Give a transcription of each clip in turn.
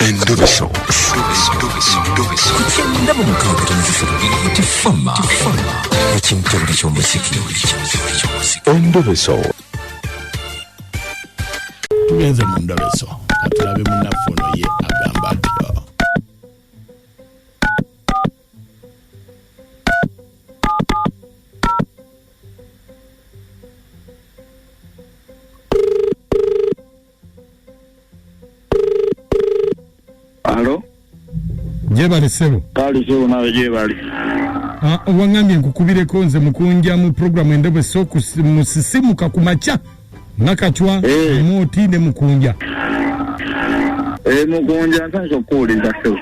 Endobeso. Kugenda mu mukaaga tifama ekintu eky'omuziki. Endobeso. Tugenze mu Ndobeso katulabe munnafuno ye agamba atyo. Alo? Jebale sebo. Kali sebo nawe jebale. Wangambye nkukubireko nze mukunja mu programu Endobeso musisimuka kumacha nakachwa motinde mukunja. Mukunja nsanso kuuliza sebo.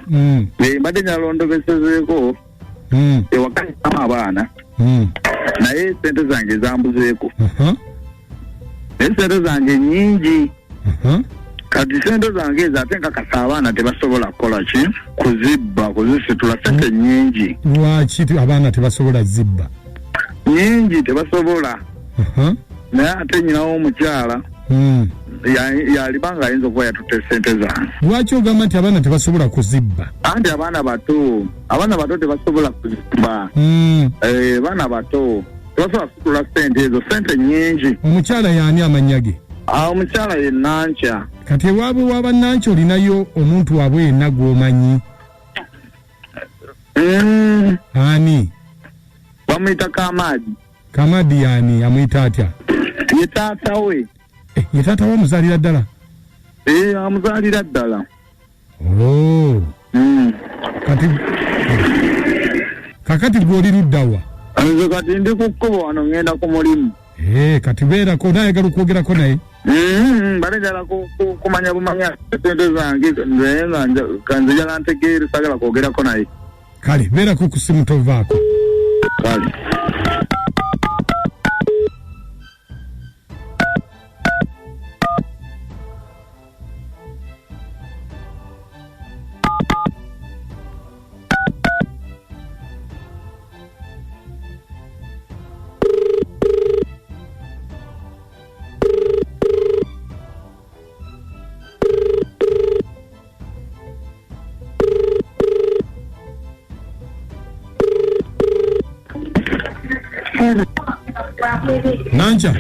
Mbadde nyalondobesezeko. Ewakati abaana. Naye sente zange zambuzeeko. Sente zange nyingi. Kati sente zange zatenga kasaabana tebasobola kukola ki kuzisitula sente nyingi. Lwaki abaana tebasobola zibba? Nyingi tebasobola. Naye ate nyinawo omukyala yalibanga ayinza okuba yatutte sente zange. Lwaki ogamba nti abaana tebasobola kuzibba? Anti abaana bato tebasobola kuzibba. Baana bato tebasobola kusitula sente ezo, sente nyingi. Omukyala yaani amanya ge? Omukyala ye Nancha. Kati ewaabwe waba Nancha olinayo omuntu waabwe yenna gw'omanyi? Ani? Bamuyita Kamadi. Kamadi yani amuyita atya? Ye taata we. Ye taata we amuzaalira ddala? Amuzaalira ddala. Kakati gw'oli ludda wa? Nze kati ndi ku kkubo wano ngenda ku mulimu. Kati beerako naayagala okwogerako naye? Balejala kumanya bumanya sente zange naye nga nzijala ntegeere sagala kwogerako naye. Kale beerako ku simu tovaako. Kale. Nancha.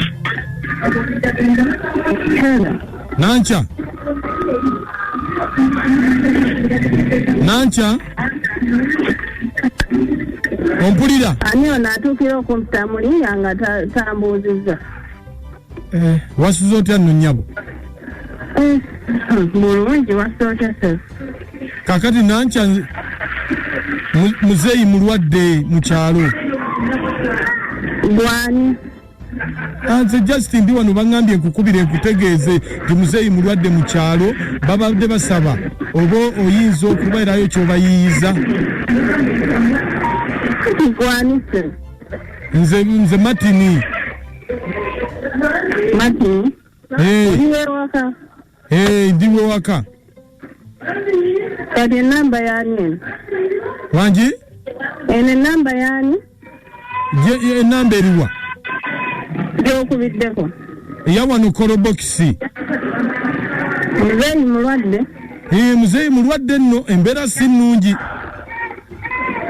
Nancha. Nancha. Ompulira? Ani onatuukira okumtamulira nga tambuuzizza. Wasuza otya nno nnyabo? Bulungi wasuza otya. Kakati Nancha muzeeyi mulwadde mu kyalo. Gwani? Nze Justin ndi wano bangambye nkukubire nkutegeeze nti muzeeyi mulwadde mu kyalo babadde basaba oba oyinza okubeerayo ky'obayiiyiza. Gwani se? Nze Martini. Martini? Ndiwe waka? Ndiwe waka. Kati enamba yani? Wangi? Enamba yani? Enamba eriwa? Gyokubiddeko? Eya wano kolobokisi. Muzeeyi mulwadde? Muzeeyi mulwadde nno embeera si nnungi.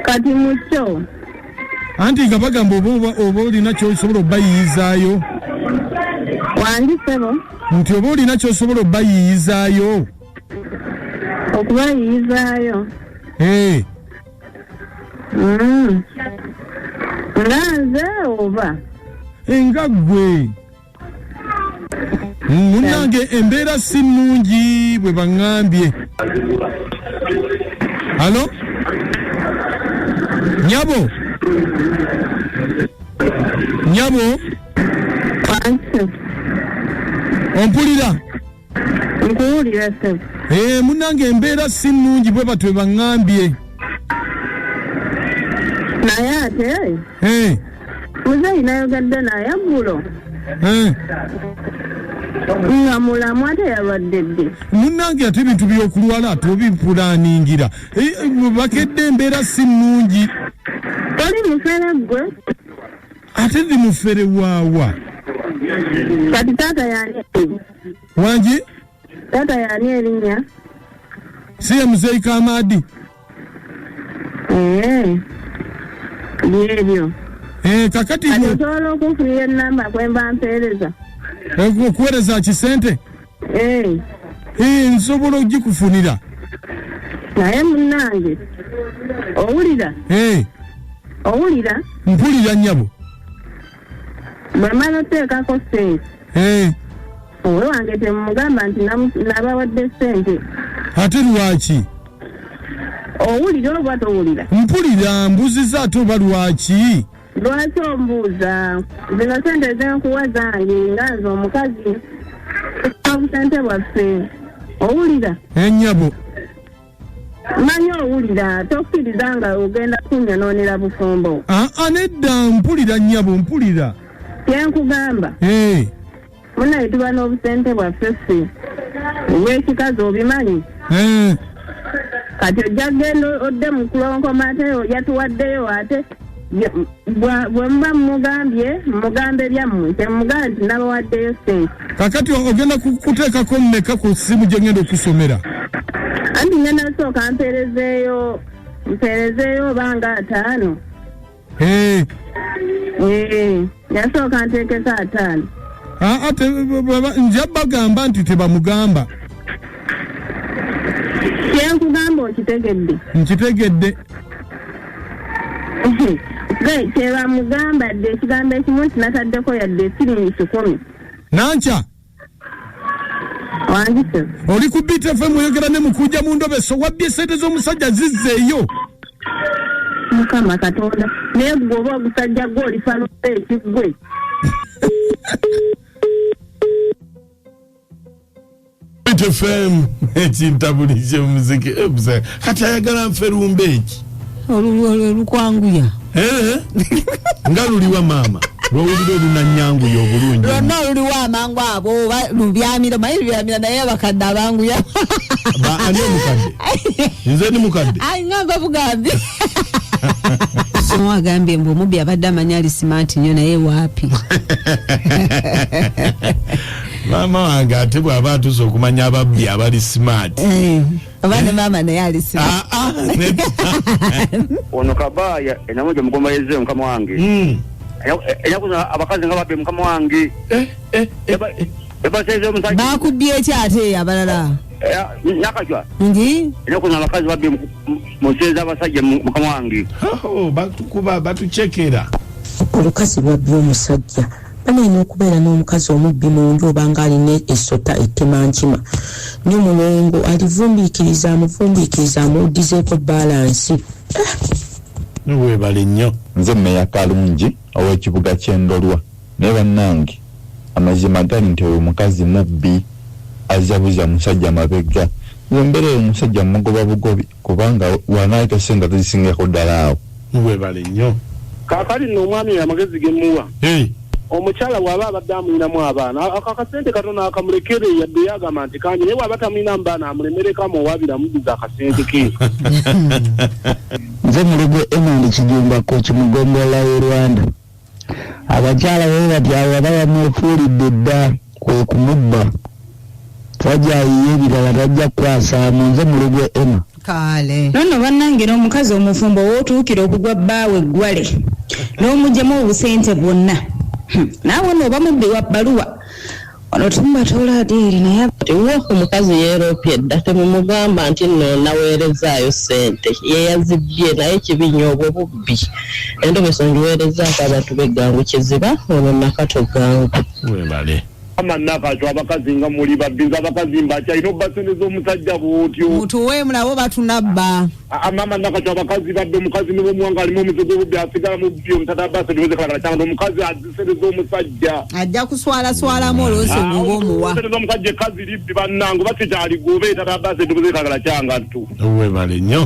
Kati mukyo? Anti nga bagamba oba olina ky'osobola obbayiiyizaayo. Wangi sebo? Nti oba olina ky'osobola obbayiiyizaayo. Okubayiiyizaayo? Nganze oba? Nga ggwe. Munnange embeera si nnungi bwe baŋŋambye. Halo? Nyabo? Nyabo? Ompulira? Nkuwulira sebo. Munnange embeera si nnungi bwe batwe baŋŋambye. Naye ate? Muzeeyi nayogadde naye ggulo. Nga mulamu ate yalwadde dde. Munnange ate ebintu by'okulwala ate obipulaaningira. Bakedde embeera si nnungi. Toli mufere ggwe? Ate ndi mufere waawa. Kati taata yani? Wangi? Taata yani erinnya? siye Mzee Kamadi. Yebyo. Kakati atosobola okufunira enamba kwemba mpeereza. Okuweereza kisente? Nsobola ogikufunira. Naye munnange owulira? Owulira? Mpulira nnyabo. Bw'amala oteekako ssente. Owe wange temugamba nti nabawadde ssente. Ate lwaki? Owulira oba towulira? Mpulira, mbuuziza ate oba lwaki? Lwaki ombuuza? Zino ssente zenkuwa zange nga nze omukazi obusente bwaffe. Owulira? Ennyabo. Manyi owulira, tokkiriza nga ogenda kunyonoonera bufumbo. Nedda, mpulira nnyabo, mpulira. Kyenkugamba. Munaye tuba n'obusente bwaffe ffe. Obw'ekikazi obimanyi? Kati ojja genda odde mu kulonkoma ate yatuwaddeyo ate bwe muba mugambe byammwe temugaa nti nabawaddeyo ssente. Kakati ogenda kuteekako mmeka ku ssimu gye ngenda okusomera? Anti ngenda nsooka mpeerezeeyo obanga 5. Yasooka nteekeko 5. Ate nja bagamba nti tebamugamba. Kyenkugamba okitegedde? Nkitegedde. Kyebamugambadde ekigambo ekimu nti nataddeko yadde siringi 10. Nanca? Wangise. Oli ku BTFM oyogera ne mukujja mu ndobeso wabbye ssente z'omusajja zizzeeyo. Mukama Katonda. Naye gwoba ogusajja gwe olifa n'obeeki gwe. BTFM ekintabulije muziki kati ayagala nferumbe eki olukwanguya nga luliwa mama lwowulira olunanyanguya obulungi lwonna luliwa amangu abo lubyamira maye lubyamira naye abakadde abanguya ani omukadde nze ni mukadde ngamba bugambye agambye mbu omubbi abadde amanya ali smart nnyo naye waapi mama wange ate bw'aba atuuse okumanya ababbi abali smart obaana maama naye ali smart ono Kabaaya enamujja mugomba yezze mukama wange enyakuzana abakazi nga babbe mukama wange ebaseze omusajja bakubbye eki ate abalala nakajwa ndi enyakuzana abakazi babbe museze abasajja mukama wange batukuba batucekera olukazi lwabbi omusajja banene okubeera n'omukazi omubbi mu nju oba nga alina essota ettemankima n'omulongo alivumbiikiriza amuddizeeko balansi weebale nnyo nze mmeya Kalungi ow'ekibuga ky'Endolwa naye bannange amazima gali nti oyo mukazi mubbi azabuza musajja mabega yembeerera omusajja mugoba bugobi kubanga wanaayita senga tezisingako ddala awo weebale nnyo kaakali nno omwami amagezi gemuwa omukyala bw'aba abadde amulinamu abaana akakasente katono akamulekere yadde yagamba nti kanje naye bw'aba tamulinamu baana amulemereko amuwaabira amuddiza akasente ke nze mulugwe Emmanuel Kijumbako kimugongola y'e Rwanda abakyala bwe bati awo abayama ofuulidde dda kwe kumubba twajayiye ebirala tajja kukwasaamu nze mulugwe Emma kale nono bannange n'omukazi omufumbo wootuukira okugwa bbaawe eggwale n'omuggyemu obusente bwonna naawe nooba mubbi wa bbaluwa ono tumba tolaadiiri naye tiwo omukazi yeeroopye dda temumugamba nti nno naweerezaayo ssente yeeyazibbye naye kibinya obwo bubbi endobeso ngiweerezaako abantu b'eggangu kiziba ono nakato gangu webale amanakaco abakazi nga muli babbiza abakazi mbakyalina obbasente z'omusajja bwotyo mutuweemu nabo batunabba amama nakaco abakazi badde omukazi ne bwomuwanga alimu omuzigo obubbi asigala mubbi omutata abbasa tiwezekalagala kyanga omukazi azisente z'omusajja ajja kuswalaswalamu olwonso nguba omuwa sente z'omusajja ekazi libbi bannange oba kikyaligoba etata abbasa tiwezekalagala kyanga ttu webale nnyo